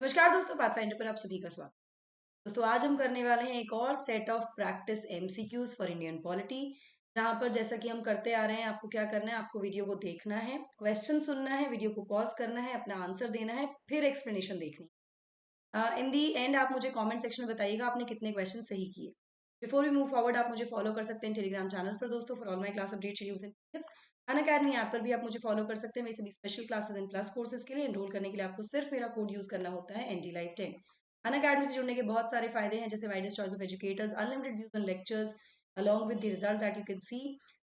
नमस्कार दोस्तों, पाथफाइंडर पर आप सभी का स्वागत। दोस्तों आज हम करने वाले हैं एक और set of practice MCQs for Indian polity. जहां पर जैसा कि हम करते आ रहे हैं, आपको क्या करना है, आपको वीडियो को देखना है, क्वेश्चन सुनना है, वीडियो को पॉज करना है, अपना आंसर देना है, फिर एक्सप्लेनेशन देखनी है। इन दी एंड आप मुझे कॉमेंट सेक्शन में बताइएगा आपने कितने क्वेश्चन सही किए। बिफोर वी मूव फॉरवर्ड, आप मुझे फॉलो कर सकते हैं टेलीग्राम चैनल पर दोस्तों, for all my class update schedules and tips. Unacademy app पर भी आप मुझे फॉलो कर सकते हैं मेरे सभी special classes and plus courses के लिए। एनरोल करने के लिए आपको सिर्फ मेरा कोड यूज करना होता है ND Live 10। अनअकैडमी से जुड़ने के बहुत सारे फायदे हैं, जैसे widest choice of educators, unlimited views on lectures along with the result that you can see.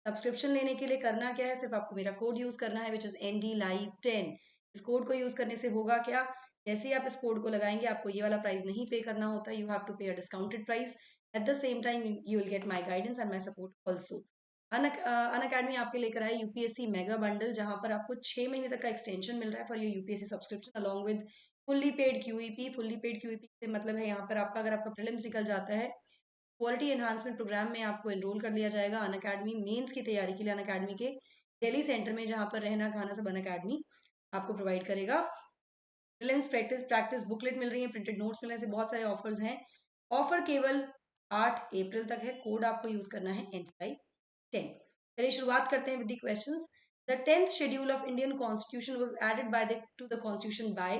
Subscription लेने के लिए करना क्या है, सिर्फ आपको मेरा कोड यूज करना है, विच इज ND Live 10। इस कोड को यूज करने से होगा क्या, जैसे ही आप इस कोड को लगाएंगे आपको ये वाला प्राइस नहीं पे करना होता, यू हैव टू पे a discounted price. At the same time you will get my guidance and my support also. Unacademy आपके लेकर आए यूपीएससी मेगा बंडल, जहां पर आपको 6 महीने तक का एक्सटेंशन मिल रहा है for your UPSC subscription along with fully paid QEP. Fully paid QEP से मतलब है यहाँ पर आपका, अगर आपका प्रीलिम्स निकल जाता है, क्वालिटी एनहांसमेंट प्रोग्राम में आपको एनरोल कर लिया जाएगा। अनअकैडमी मेंस की तैयारी के लिए अनअकैडमी के दिल्ली सेंटर में, जहां पर रहना खाना सब अनअकैडमी आपको प्रोवाइड करेगा। प्रीलिम्स प्रैक्टिस प्रैक्टिस बुकलेट मिल रही है, प्रिंटेड नोट्स मिल रहे हैं, ऐसे बहुत सारे ऑफर्स हैं। ऑफर केवल 8 अप्रैल तक है। कोड आपको यूज करना है ND10। चलिए शुरुआत करते हैं with the questions. The 10th schedule of Indian constitution was added by the to the constitution by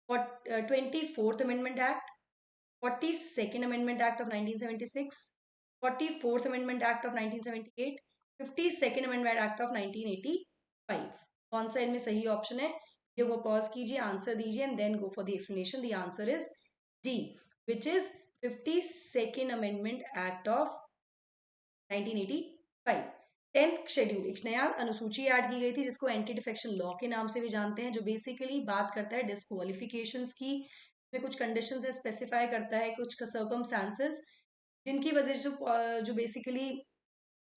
24th amendment act, 42nd amendment act of 1976, 44th amendment act of 1978, 52nd amendment act of 1985। कौन सा इनमें सही option है? Video को pause कीजिए, answer दीजिए and then go for the explanation. The answer is D, which is 52nd amendment act of 1985। 10th schedule, एक नया अनुसूची ऐड की गई थी जिसको एंटी डिफेक्शन लॉ के नाम से भी जानते हैं, जो बेसिकली बात करता है डिस्क्वालिफिकेशंस की। इसमें कुछ कंडीशंस है, स्पेसिफाई करता है कुछ सर्कमस्टांसेस जिनकी वजह से जो बेसिकली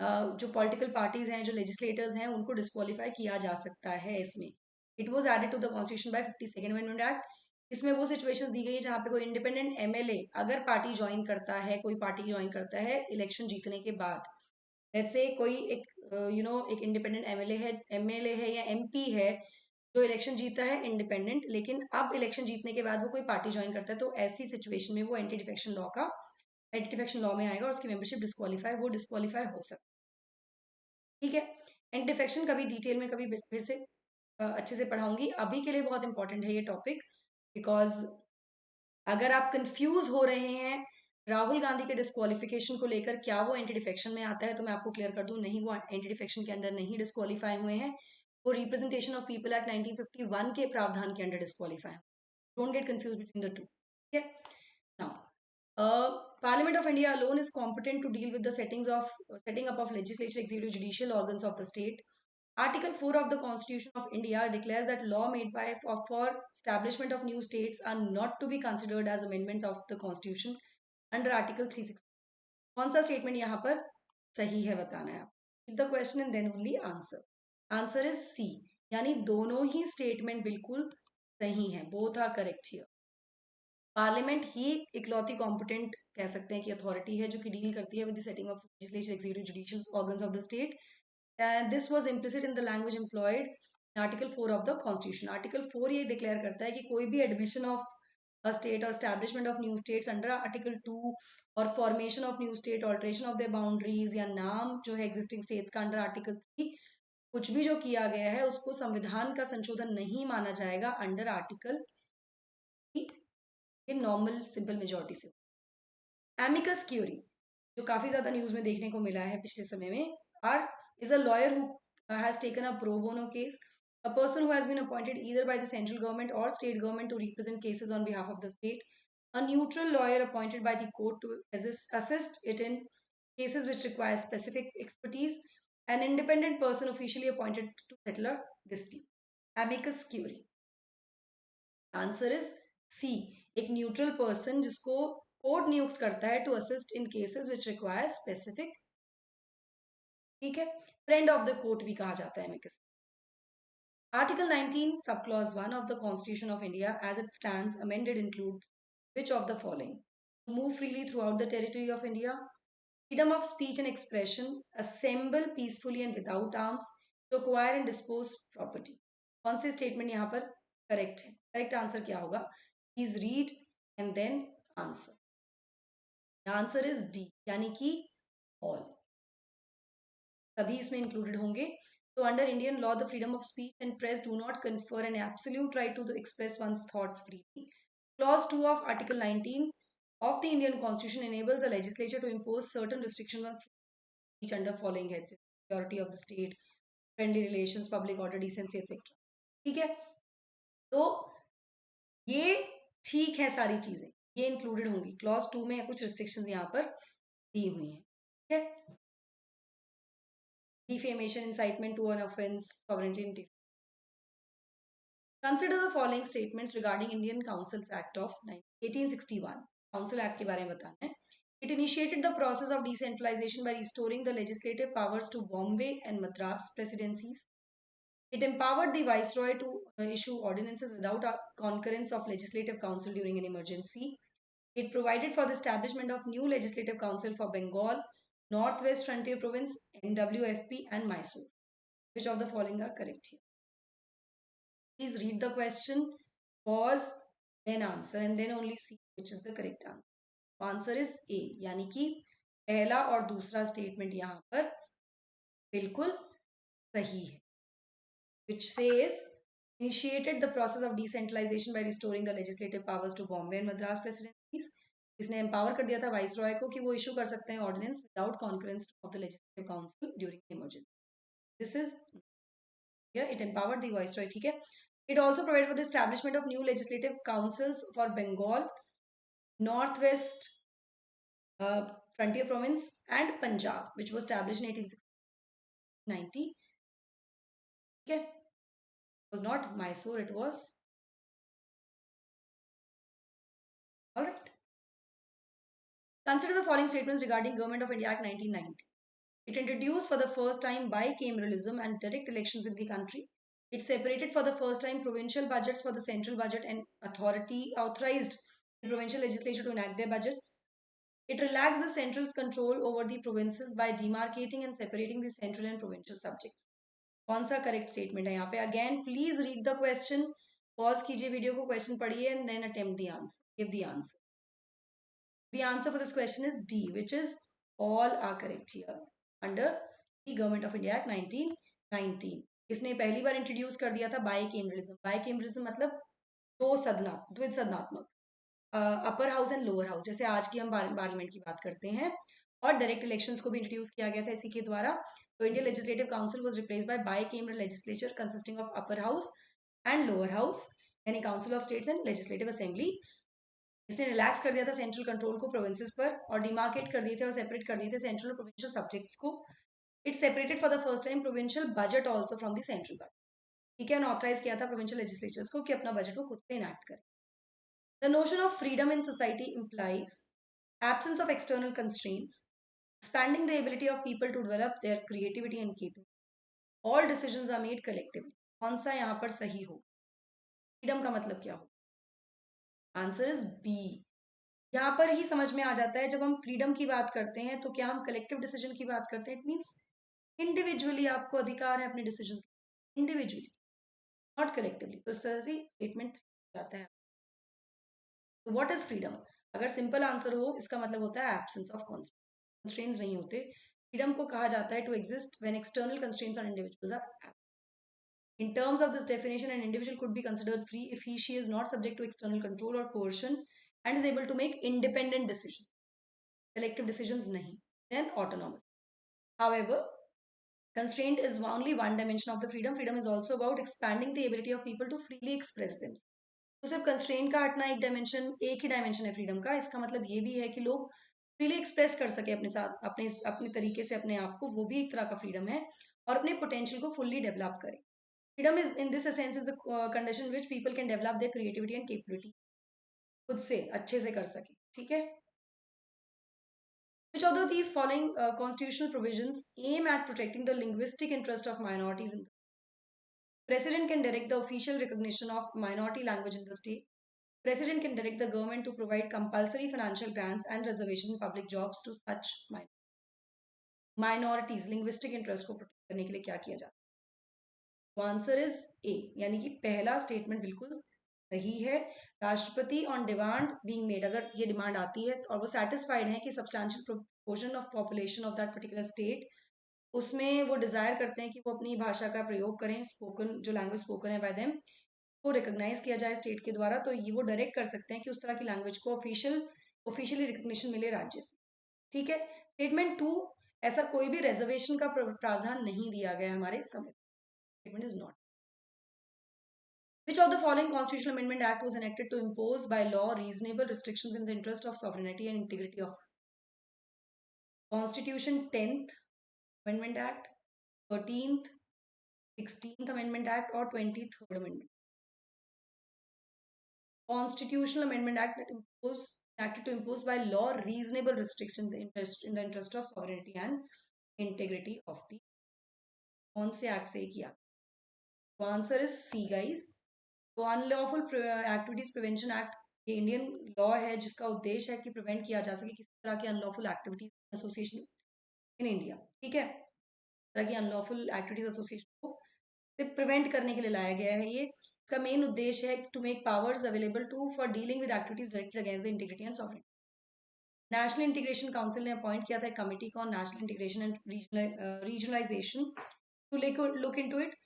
जो पॉलिटिकल पार्टीज हैं, जो लेजिस्लेटर्स हैं, उनको डिस्क्वालीफाई किया जा सकता है इसमें। It was added to the constitution by 52nd amendment act. इसमें वो सिचुएशन दी गई है जहाँ पे कोई इंडिपेंडेंट MLA अगर पार्टी ज्वाइन करता है, कोई पार्टी ज्वाइन करता है इलेक्शन जीतने के बाद, लेट्स से कोई एक एक इंडिपेंडेंट MLA है या MP है जो इलेक्शन जीता है इंडिपेंडेंट, लेकिन अब इलेक्शन जीतने के बाद वो कोई पार्टी ज्वाइन करता है, तो ऐसी सिचुएशन में वो एंटी डिफेक्शन लॉ में आएगा और उसकी मेंबरशिप डिस्क्वालीफाई हो सकती है। ठीक है, एंटी डिफेक्शन कभी डिटेल में कभी फिर से अच्छे से पढ़ाऊंगी। अभी के लिए बहुत इंपॉर्टेंट है ये टॉपिक, बिकॉज अगर आप कंफ्यूज हो रहे हैं राहुल गांधी के डिस्क्वालिफिकेशन को लेकर, क्या वो एंटी डिफेक्शन में आता है, तो मैं आपको क्लियर कर दूं, नहीं, वो एंटी डिफेक्शन के अंदर नहीं डिस्क्वालीफाई हुए हैं। वो रिप्रेजेंटेशन ऑफ पीपल एक्ट 1951 के प्रावधान के under disqualify. Don't get confuse between the two. ठीक है, now Parliament of India alone is competent to deal with the setting up of legislature, executive, judicial organs of the state. Article 4 of the Constitution of India declares that law made by for establishment of new states are not to be considered as amendments of the Constitution under Article 360. कौन सा statement यहाँ पर सही है बताना है आप। The question and then only answer. Answer is C, यानी दोनों ही स्टेटमेंट बिल्कुल सही है, both are correct here. Parliament ही इकलौती कॉम्पिटेंट कह सकते हैं कि अथॉरिटी है जो कि डील करती है with the setting of legislature, executive, judicial organs of the state. This was implicit in the language employed in article 4 of the constitution. Article 4 ये डिक्लेयर करता है कि कोई भी एडमिशन ऑफ अ स्टेट और establishment of new states under article 2 और formation of new state, alteration of the boundaries या नाम जो है एग्जिस्टिंग स्टेट्स का अंडर आर्टिकल 3, कुछ भी जो किया गया है उसको संविधान का संशोधन नहीं माना जाएगा under article normal simple majority से। एमिकस क्यूरी, जो काफी ज्यादा न्यूज में देखने को मिला है पिछले समय में, are is a lawyer who has taken a pro bono case, a person who has been appointed either by the central government or state government to represent cases on behalf of the state, a neutral lawyer appointed by the court to assist it in cases which require specific expertise, an independent person officially appointed to settle a dispute. Amicus curiae. Answer is C, एक neutral person जिसको court नियुक्त करता है to assist in cases which require specific. ठीक है, friend of the court भी कहा जाता है हमें किस। Article 19 sub clause 1 of the constitution of India as it stands amended includes which of the following? Move freely throughout the territory of India, freedom of speech and expression, assemble peacefully and without arms, to acquire and dispose property. कौन सी statement यहाँ पर correct है? Correct answer क्या होगा? Please read and then answer. The answer is D, यानी कि all, सभी इसमें इंक्लूडेड होंगे. So under Indian law, the freedom of speech and press do not confer an absolute right to express one's thoughts freely. Clause 2 of Article 19 of the Indian Constitution enables the legislature to impose certain restrictions on speech under following heads: security of the state, friendly relations, public order, decency, etc. ठीक है, तो ये ठीक है, सारी चीजें ये included होंगी. क्लॉज 2 में कुछ रिस्ट्रिक्शंस यहाँ पर दी हुई हैं. ठीक है, defamation, incitement to an offense, sovereignty and consider the following statements regarding Indian Councils Act of 1861. Council Act के बारे में बताना है. It initiated the process of decentralization by restoring the legislative powers to Bombay and Madras presidencies. It empowered the Viceroy to issue ordinances without a concurrence of Legislative Council during an emergency. It provided for the establishment of new Legislative Council for Bengal, Northwest Frontier Province, NWFP and Mysore. Which of the following are correct here? Please read the question, pause, then answer and then only see which is the correct answer. Answer is A, यानी कि पहला और दूसरा statement यहाँ पर बिल्कुल सही है. Which says initiated the process of decentralization by restoring the legislative powers to Bombay and Madras presidencies. इसने एम्पावर कर दिया था वाइस रॉय को कि वो इशू कर सकते हैं ordinance without conference of the legislative council during emergency. This is it empowered the viceroy. ठीक है. It also provided for the establishment of new legislative councils for Bengal, Northwest Frontier Province and Punjab, which was established in 1890. Okay. It was not Mysore, it was. All right. Consider the following statements regarding Government of India Act 1990. It introduced for the first time bicameralism and direct elections in the country. It separated for the first time provincial budgets for the central budget and authorized the provincial legislature to enact their budgets. It relaxed the central's control over the provinces by demarcating and separating the central and provincial subjects. कौन सा correct statement है यहाँ पे? Again please read the question, pause कीजिए video को, question पढ़िए and then attempt the answer, give the answer. The answer for this question is D, which is all are correct here under the Government of India Act 1919. इसने पहली बार introduce कर दिया था bicameralism. Bicameralism मतलब द्विद सदनात्मक, upper house and lower house, जैसे आज की हम पार्लियामेंट की बात करते हैं. और डायरेक्ट इलेक्शंस को भी इंट्रोड्यूस किया गया था इसी के द्वारा. तो Indian legislative council was replaced by bicameral legislature consisting of upper house and lower house, यानी council of states and legislative assembly. इसने रिलैक्स कर दिया था सेंट्रल कंट्रोल को प्रोविंसेस पर और डिमार्केट कर दिए थे और सेपरेट कर दिए थे सेंट्रल और प्रोविंशियल सब्जेक्ट्स को. It separated for the first time provincial budget also from the central budget. ठीक है, ऑथराइज किया था प्रोविंशियल लेजिस्लेचर्स को कि अपना बजट वो खुद से इनैक्ट करें. The notion of freedom in society implies absence of external constraints, expanding the ability of people to develop their creativity and capability. All decisions are made collectively. कौन सा यहाँ पर सही हो? फ्रीडम का मतलब क्या हो? Answer is B. यहाँ पर ही समझ में आ जाता है जब हम फ्रीडम की बात करते हैं तो क्या हम कलेक्टिव डिसीजन की बात करते हैं. इट मीन्स इंडिविजुअली आपको अधिकार है अपने डिसीजन, इंडिविजुअली, नॉट कलेक्टिवली. तो इस तरह से स्टेटमेंट जाता है. What is freedom? अगर सिंपल आंसर हो इसका मतलब होता है एब्सेंस ऑफ कंस्ट्रेंट्स नहीं होते. फ्रीडम को कहा जाता है to exist when external constraints on individuals are. In terms of this definition, an individual could be considered free if she is not subject to external control or coercion and is able to make independent decisions. Collective decisions nahi. Then autonomous. However, constraint is only one dimension of the freedom. Freedom is also about expanding the ability of people to freely express themselves. तो सिर्फ constraint का हटना एक ही dimension है freedom का. इसका मतलब ये भी है कि लोग फ्रीली एक्सप्रेस कर सके अपने साथ, अपने तरीके से अपने आप को, वो भी एक तरह का फ्रीडम है. और अपने पोटेंशियल को फुल्ली डेवलप करें. Freedom is in this sense is the condition which people can develop their creativity and capability, खुद से अच्छे से कर सके. ठीक है. Which of these following constitutional provisions aim at protecting the linguistic interest of minorities in the President can direct the official recognition of minority language in the state. President can direct the government to provide compulsory financial grants and reservation in public jobs to such minorities. Linguistic interest को protect करने के लिए क्या किया जाता है? तो answer is a, यानी कि पहला स्टेटमेंट बिल्कुल सही है। राष्ट्रपति ऑन डिमांड बीइंग मेड, अगर ये डिमांड आती है और वो सेटिस्फाइड है कि substantial proportion of population of that particular state, उसमें वो डिजायर करते हैं कि वो अपनी भाषा का प्रयोग करें, स्पोकन जो लैंग्वेज स्पोकन है बाय देम को रिकॉग्नाइज किया जाए स्टेट के द्वारा, तो ये वो डायरेक्ट कर सकते हैं कि उस तरह की लैंग्वेज को ऑफिशियली रिकग्निशन मिले राज्य से। ठीक है। स्टेटमेंट 2, ऐसा कोई भी रिजर्वेशन का प्रावधान नहीं दिया गया हमारे समय। Statement is not. Which of the following constitutional amendment act was enacted to impose by law reasonable restrictions in the interest of sovereignty and integrity of Constitution? 10th Amendment Act, 13th, 16th Amendment Act, or 23rd Amendment? Constitutional Amendment Act that acted to impose by law reasonable restrictions in the interest of sovereignty and integrity of the, कौन से act से किया? तो answer is see guys. तो unlawful activities prevention act, ये Indian law है जिसका उद्देश्य है कि प्रिवेंट किया जा सके किसी तरह की unlawful activities association in India. ठीक है, तरह की अनलॉफुल एक्टिविटीज एसोसिएशन को से प्रिवेंट करने के लिए लाया गया है ये। इसका मेन उद्देश्य है to make powers available to for dealing with activities directed against the integrity and sovereignty. National integration council ने अपॉइंट किया था एक कमेटी को national integration and regionalization to look into it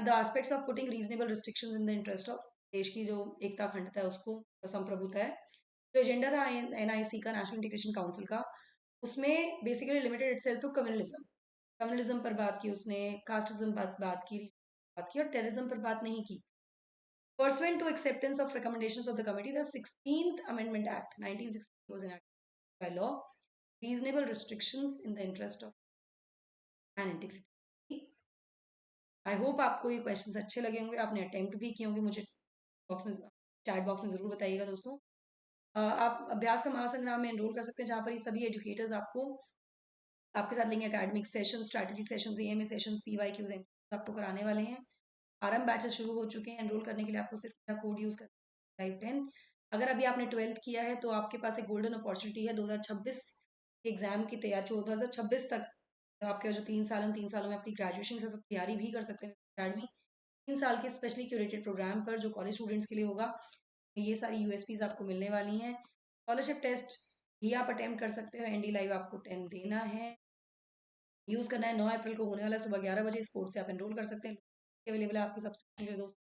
the aspects of putting reasonable restrictions in the interest of देश की जो एकता अखंडता है उसको, संप्रभुता है। जो एजेंडा था एनआईसी का, नेशनल इंटीग्रेशन काउंसिल का, उसमें basically limited itself to communalism. Communalism पर बात की उसने, कास्टिज्म पर बात की और टेररिज्म पर बात नहीं की। Pursuant to acceptance of recommendations of the committee, the 16th Amendment Act 1960 was enacted by law, reasonable restrictions in the interest of and integrity. I hope आपको ये क्वेश्चंस अच्छे लगे होंगे, आपने अटेम्प्ट भी किए होंगे, मुझे बॉक्स में चैट बॉक्स में ज़रूर बताइएगा दोस्तों। आप अभ्यास का महासंग्राम में एनरोल कर सकते हैं, जहाँ पर ये सभी एजुकेटर्स आपको आपके साथ लेंगे academic session, strategy session, AMA session, PYQs आपको कराने वाले हैं। आरएम बैचेस शुरू हो चुके हैं। एनरोल करने के लिए आपको सिर्फ मेरा कोड यूज़ करना है, टाइप 10। अगर अभी आपने 12th किया है तो आपके पास एक गोल्डन अपॉर्चुनिटी है 2026 एग्जाम की तैयारी, 2026 तक तो आपके जो 3 साल, 3 सालों में अपनी ग्रेजुएशन से तैयारी भी कर सकते हैं अकेडमी। 3 साल के स्पेशली क्यूरेटेड प्रोग्राम पर जो कॉलेज स्टूडेंट्स के लिए होगा, ये सारी यूएसपीज आपको मिलने वाली हैं। स्कॉलरशिप टेस्ट भी आप अटेम्प्ट कर सकते हो। एनडी लाइव आपको 10 देना है, यूज़ करना है। 9 अप्रैल को होने वाला सुबह 11 बजे, इस कोर्स से आप एनरोल कर सकते हैं। अवेलेबल है आपके सब्सक्रिप्शन के दोस्त।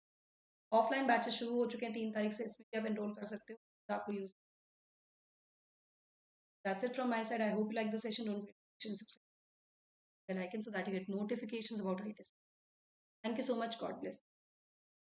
ऑफलाइन बैचेस शुरू हो चुके हैं 3 तारीख से, इसमें भी आप एनरोल कर सकते हो, तो आपको use. That's it from my side. I hope you like the session. Don't forget to subscribe the bell icon so that you get notifications about latest. Thank you so much. God bless.